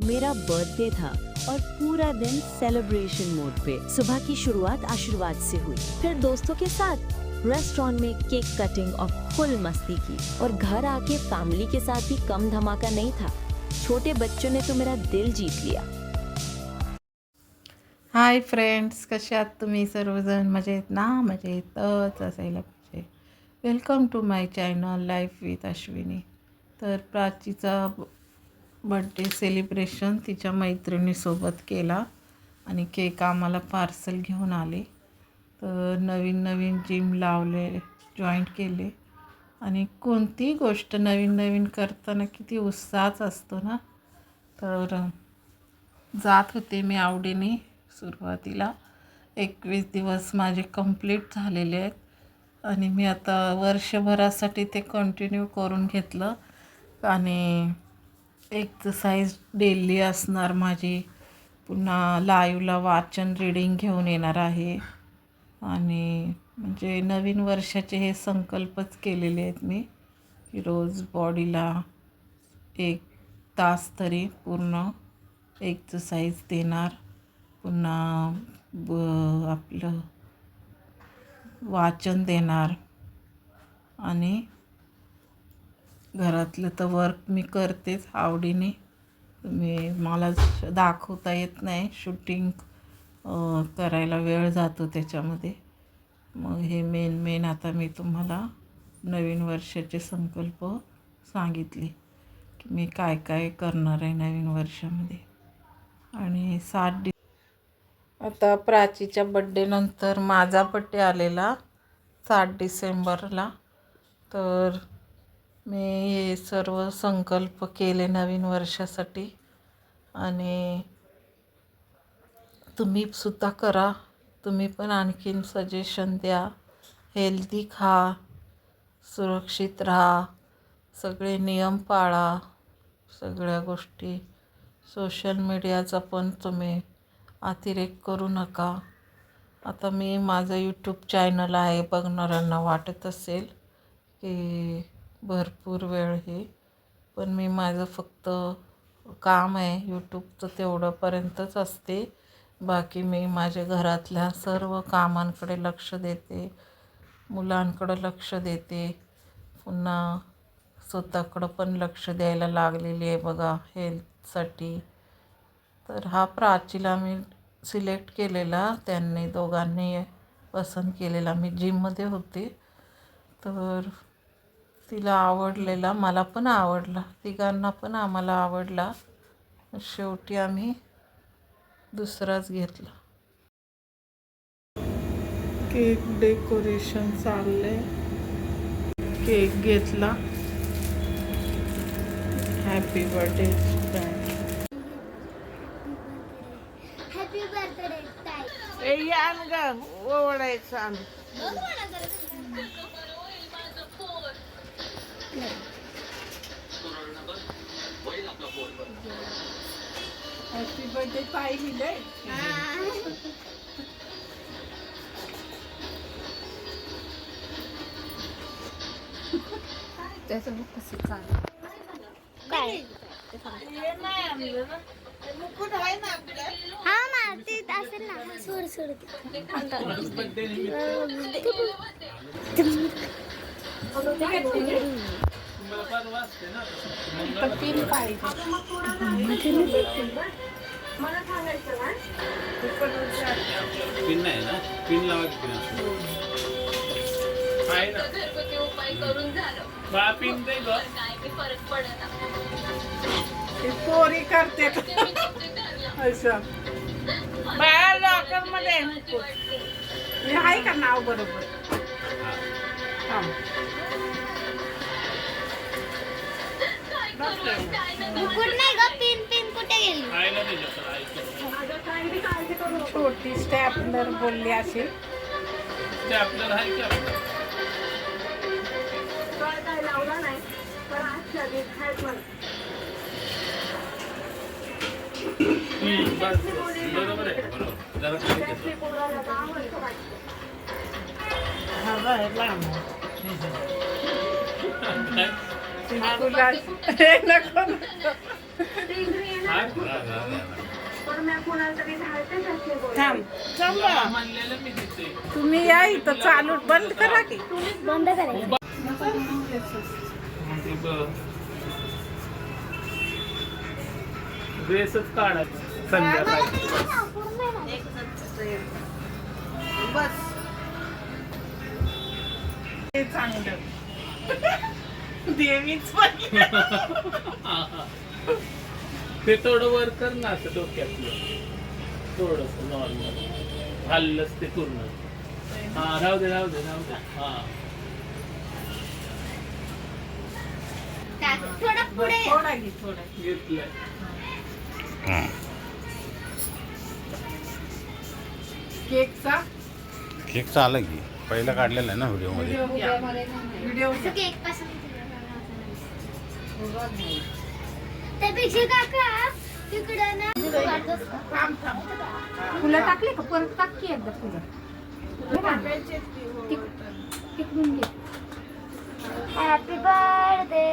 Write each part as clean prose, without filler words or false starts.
मेरा बर्थडे था और पूरा दिन सेलिब्रेशन मोड पे। सुबह की शुरुआत आशीर्वाद से हुई, फिर दोस्तों के साथ रेस्टोरेंट में केक कटिंग और फुल मस्ती की, और घर आके फैमिली के साथ भी कम धमाका नहीं था। छोटे बच्चों ने तो मेरा दिल जीत लिया। हाय फ्रेंड्स, कसे आहात तुम्ही सर्वजण? मजेत ना? मजेतच असायला पाहिजे. Welcome to my channel life with Ashwini. तर प्राचीचा बड्डे सेलिब्रेशन तिच्या मैत्रिणीसोबत केला आणि केक आम्हाला पार्सल घेऊन आले. तर नवीन नवीन जिम लावले, जॉईंट केले, आणि कोणतीही गोष्ट नवीन नवीन करताना किती उत्साहच असतो ना. तर जात होते मी आवडीने. सुरुवातीला 21 दिवस माझे कंप्लीट झालेले आहेत आणि मी आता वर्षभरासाठी ते कंटिन्यू करून घेतलं. आणि एक्सरसाइज डेली असणार माझी. पुन्हा लाईव्हला वाचन रीडिंग घेऊन येणार आहे. आणि म्हणजे नवीन वर्षाचे हे संकल्पच केलेले आहेत मी, की रोज बॉडीला 1 तास तरी पूर्ण एक्सरसाइज देणार. पुन्हा आपलं वाचन देणार. आणि घरातलं तर वर्क मी करतेच आवडीने. मला दाखवता येत नाही, शूटिंग करायला वेळ जातो त्याच्यामध्ये. मग हे मेन आता मी तुम्हाला नवीन वर्षाचे संकल्प सांगितले, की मी काय काय करणार आहे नवीन वर्षामध्ये. आणि आता प्राचीच्या बड्डेनंतर माझा बड्डे आलेला 7 डिसेंबरला. तर मी हे सर्व संकल्प केले नवीन वर्षासाठी. आणि तुम्ही सुद्धा करा. तुम्ही पण आणखीन सजेशन द्या. हेल्दी खा, सुरक्षित राहा, सगळे नियम पाळा, सगळ्या गोष्टी. सोशल मीडियाचा पण तुम्ही अतिरेक करू नका. आता मी माझं यूट्यूब चॅनल आहे, बघणाऱ्यांना वाटत असेल की भरपूर वेळ हे, पण मी माझं फक्त काम आहे यूट्यूबचं तेवढंपर्यंतच असते. बाकी मी माझ्या घरातल्या सर्व कामांकडे लक्ष देते, मुलांकडं लक्ष देते, पुन्हा स्वतःकडं पण लक्ष द्यायला लागलेली आहे बघा, हेल्थसाठी. तर हा प्राचीला मी सिलेक्ट केलेला, त्यांनी दोघांनी पसंत केलेला. मी जिममध्ये होते तर तिला आवडलेला, मला पण आवडला, तिघांना पण आम्हाला आवडला. शेवटी आम्ही दुसराच घेतला. केक डेकोरेशन चाललंय. केक घेतला. Happy birthday. हॅपी बर्थडे ताई. ए यान ग ओवडायचं आम्ही. हॅपी बर्थडे ताई लिहिलंय. त्याचं बुक कसं चालू काय मुकुट आहे ना आपल्या. हा ना ते असेल ना. सोड सोड पिन पाहिजे. पिन नाही ना, पिन लावायची. आहे ना, घरगुती उपाय करून झालं. बा पिन दे ग. काय बी फरक पडत पोरी करते असं. बाहेर लॉकर मध्ये मी आहे का नाव बरोबर? मुकुट नाही ग. पिन पिन कुठे गेली? आहे ना त्याच्यात. छोटी स्टॅपलर बोलली अशी. ते आपल्याला आहे की आपल्याला. काय लावला नाही पण आजच्या बरोबर आहे, बरोबर. जरा खाली घे. हवा आहे लांब. तुला हे नको नको. हा, पण मी कोणाला तरी धाडतेच असते बोल. थांब तुला म्हणलेलं मी तिथे. तुम्ही या इथं चालू बंद करा की बंद करायचं म्हणजे ड्रेसच काढायचा संध्याकाळी. बस ते चांगलं देवीच पण ते थोडं वर कर ना असं डोक्यातलं थोडस नॉर्मल हल्लच ते पूर्ण. हा राहू दे राहू दे राहू दे. हा थोडं पुढे थोडा घे थोडा घेतलंय. केकचा केकचं आलं की पहिलं काढलेलं आहे ना व्हिडिओमध्ये. व्हिडिओ केक पासून त्यापेक्षा काका तिकडं ना थांब थांब फुलं टाकले का परत टाक की एकदा फुलं तिकडून घे. हॅपी बर्थडे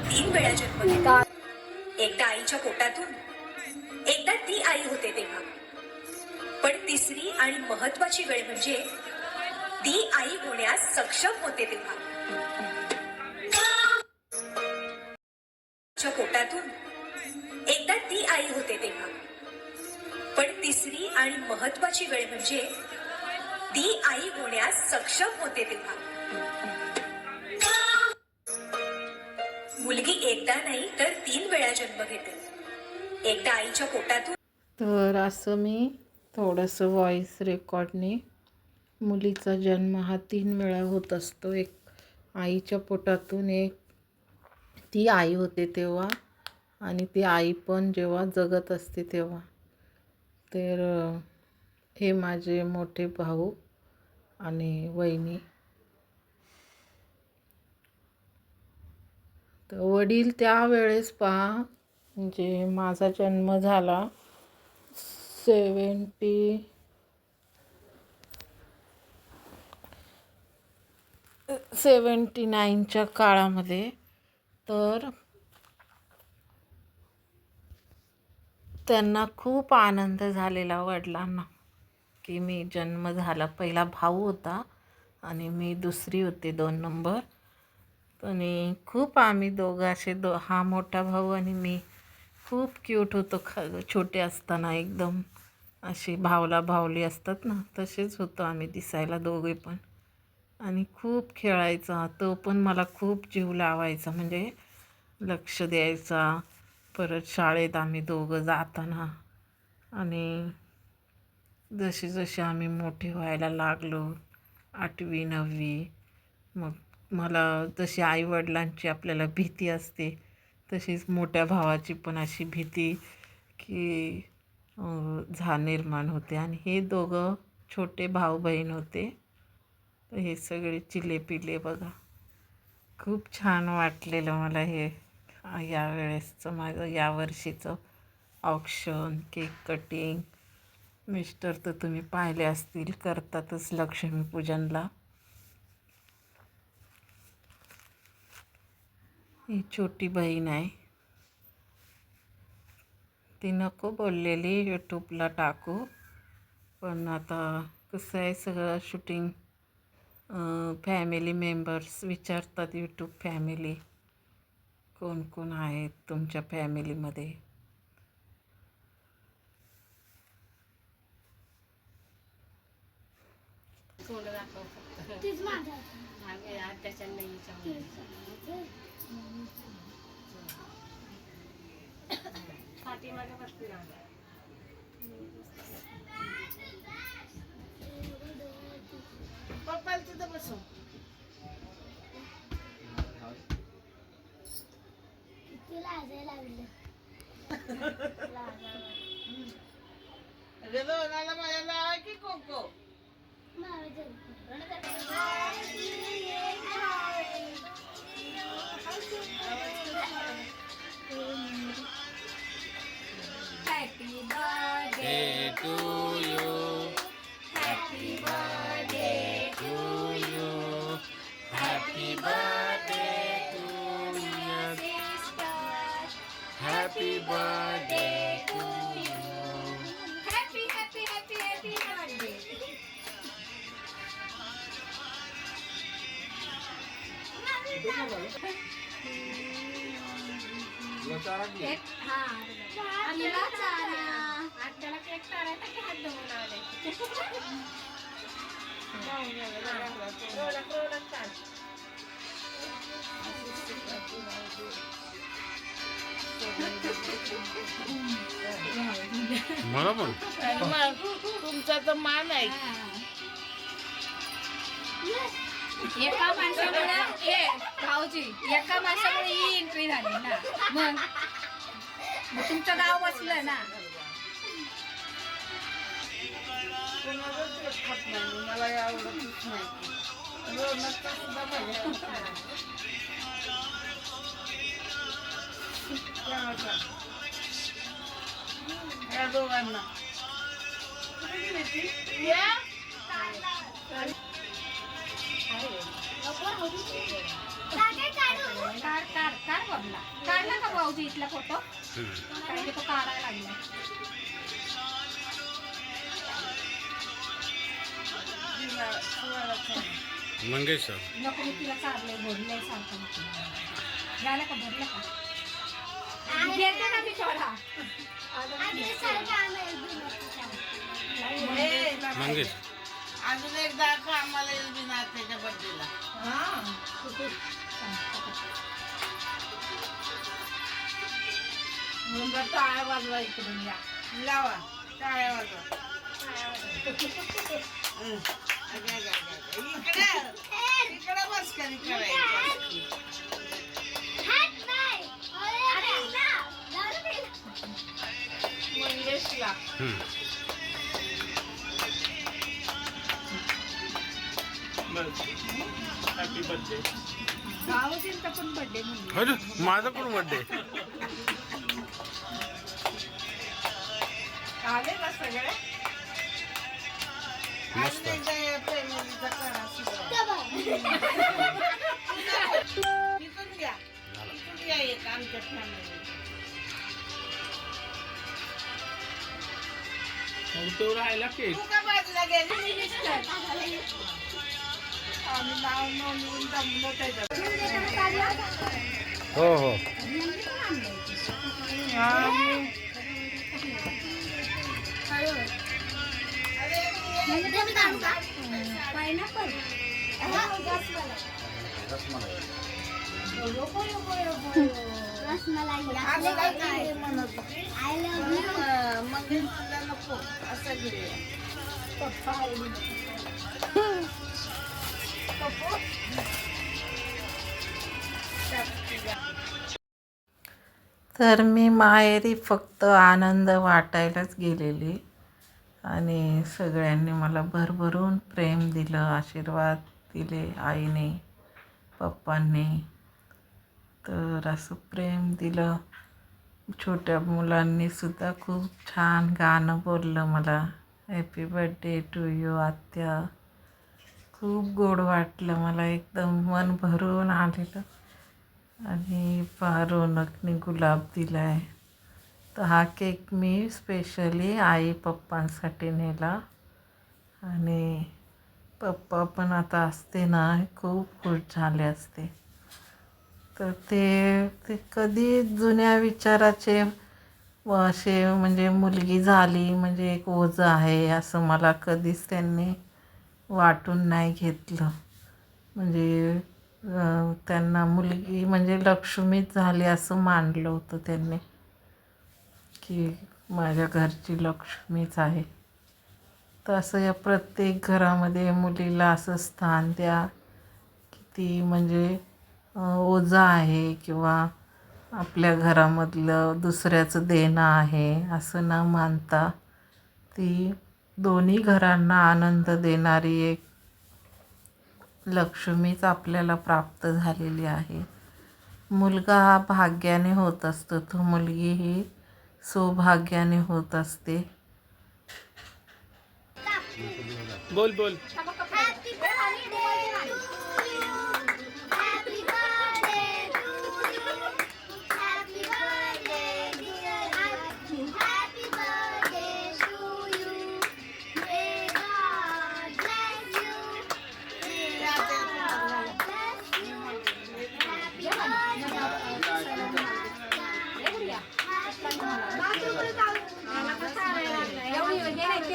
तीन वेळा जन्म घेतला. एकदा आईच्या पोटातून, एकदा ती आई होते तेव्हा, पण तिसरी आणि महत्वाची वेळ म्हणजे ती आई होण्यास सक्षम होते तेव्हा. च्या पोटातून एकदा ती आई होते तेव्हा, पण तिसरी आणि महत्वाची वेळ म्हणजे ती आई होण्यास सक्षम होते तेव्हा. मुलगी एकदा नाही तर 3 वेळा जन्म घेते. एकदा आईच्या पोटातून. तर असं मी थोडंसं व्हॉईस रेकॉर्डने मुलीचा जन्म हा 3 वेळा होत असतो. एक आईच्या पोटातून, एक ती आई होते तेव्हा, आणि ती आई पण जेव्हा जगत असते तेव्हा. तर हे माझे मोठे भाऊ आणि वहिनी. तर वडील त्यावेळेस पहा, म्हणजे माझा जन्म झाला 79च्या काळामध्ये. तर त्यांना खूप आनंद झालेला वडिलांना की मी जन्म झाला. पहिला भाऊ होता आणि मी दुसरी होते 2 नंबर. आणि खूप आम्ही दोघं असे हा मोठा भाऊ आणि मी खूप क्यूट होतो. छोटे असताना एकदम असे भावला भावली असतात ना, तसेच होतो आम्ही दिसायला दोघे पण. आणि खूप खेळायचा. तो पण मला खूप जीव लावायचा, म्हणजे लक्ष द्यायचा. परत शाळेत आम्ही दोघं जाताना, आणि जसे जसे आम्ही मोठे व्हायला लागलो 8वी 9वी, मग मला जशी आईवडिलांची आपल्याला भीती असते तशीच मोठ्या भावाची पण अशी भीती की निर्माण होते. आणि हे दोघं छोटे भाऊ बहीण होते. तर हे सगळे चिलेपिले बघा. खूप छान वाटलेलं मला हे यावेळेसचं माझं यावर्षीचं ऑक्शन, केक कटिंग. मिस्टर तर तुम्ही पाहिले असतील, करतातच लक्ष्मीपूजनला. ही छोटी बहीण आहे. ती नको बोललेली यूट्यूबला टाकू, पण आता कसं आहे सगळं शूटिंग, फॅमिली मेंबर्स विचारतात, यूट्यूब फॅमिली कोण कोण आहेत तुमच्या फॅमिलीमध्ये. तीच माझा पप्पाला तिथं बसव. किती लाजायला लागलं दोनाला माझ्या नाव की कोको. Day to you. Happy happy birthday to happy happy happy happy birthday. Cake हा आणला चारा. आत्याला केक चारायचा की हात धुवून आले. मला पण तुमचा तर मान आहे. एका माणसामुळे भाऊजी एका माणसामुळे ही एंट्री झाली ना. मग तुमचं गाव बसलं ना. मला आवडतच नाही. रोनकचा सुद्धा पाहिजे. या दोघांना काढ बघला. काढला का भाऊजी इथला फोटो? काही तो काढायला लागला. मंगेश सर नको मी तिला चाललंय भरलंय सारखं. झालं का भरलं का? घेते ना मी थोडा. मंगेश अजून एकदा आम्हाला येईल बिना त्याच्या बर्थडेला. टाळ्या वाजवा इकडून या. लावा टाळ्या वाजवा. इकडे मस्करी करायची. मंगेशला बस हॅपी बर्थडे. भाऊजींचा पण बर्थडे म्हणजे अरे माझा पण बर्थडे. आले ना सगळे. मस्त. फॅमिलीचा करा तिथून घ्या. तिथून या एक आमच्या फॅमिली. तो राहिला केक. तू का बाजूला गेली? आम्ही नाव नोंदवून जमलो त्याच्यात. हो हो पायनॅपल रसमलाई म्हणत आय लव्ह यू. मंगेशला नको असं घेऊया. तर मी माहेरी फक्त आनंद वाटायलाच गेलेली आणि सगळ्यांनी मला भरभरून प्रेम दिलं, आशीर्वाद दिले आईने, पप्पांनी. तर असं प्रेम दिलं. छोट्या मुलांनी सुद्धा खूप छान गाणं बोललं मला. हॅपी बर्थडे टू यू आत्या. खूप गोड वाटलं मला. एकदम मन भरून आलेलं. आणि रोनकने गुलाब दिला आहे. तर हा केक मी स्पेशली आई पप्पांसाठी नेला. आणि पप्पा पण आता असते ना खूप खुश झाले असते. तर ते कधी जुन्या विचाराचे असे म्हणजे मुलगी झाली म्हणजे एक ओझं आहे असं मला कधीच त्यांनी वाटून नाही घेतलं. म्हणजे त्यांना मुलगी म्हणजे लक्ष्मीच झाली असं मानलं होतं त्यांनी की माझ्या घरची लक्ष्मीच आहे. तर असं या प्रत्येक घरामध्ये मुलीला असं स्थान द्या की ती म्हणजे ओझं आहे किंवा आपल्या घरामधलं दुसऱ्याचं देणं आहे असं न मानता ती दोन्ही घरांना आनंद देणारी एक लक्ष्मीच आपल्याला प्राप्त झालेली आहे. मुलगा हा भाग्याने होत असतो, तो मुलगी ही सौभाग्याने होत असते. बोल बोल. Happy birthday to you. Happy birthday to you. Happy birthday to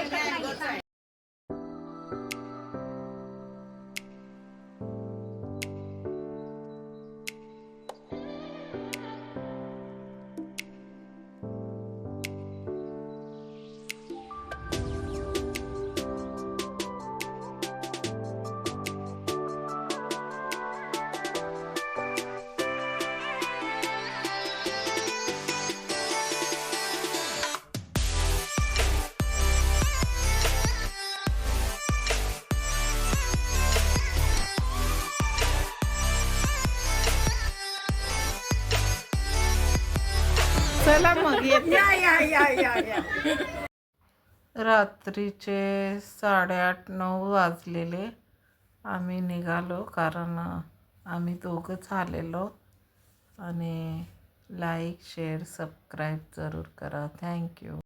एकच नाही येत. चला मग रात्रीचे 8:30-9 वाजलेले. आम्ही निघालो कारण आम्ही दोघंच आलेलो. आणि लाईक शेअर सबस्क्राईब जरूर करा. थँक्यू.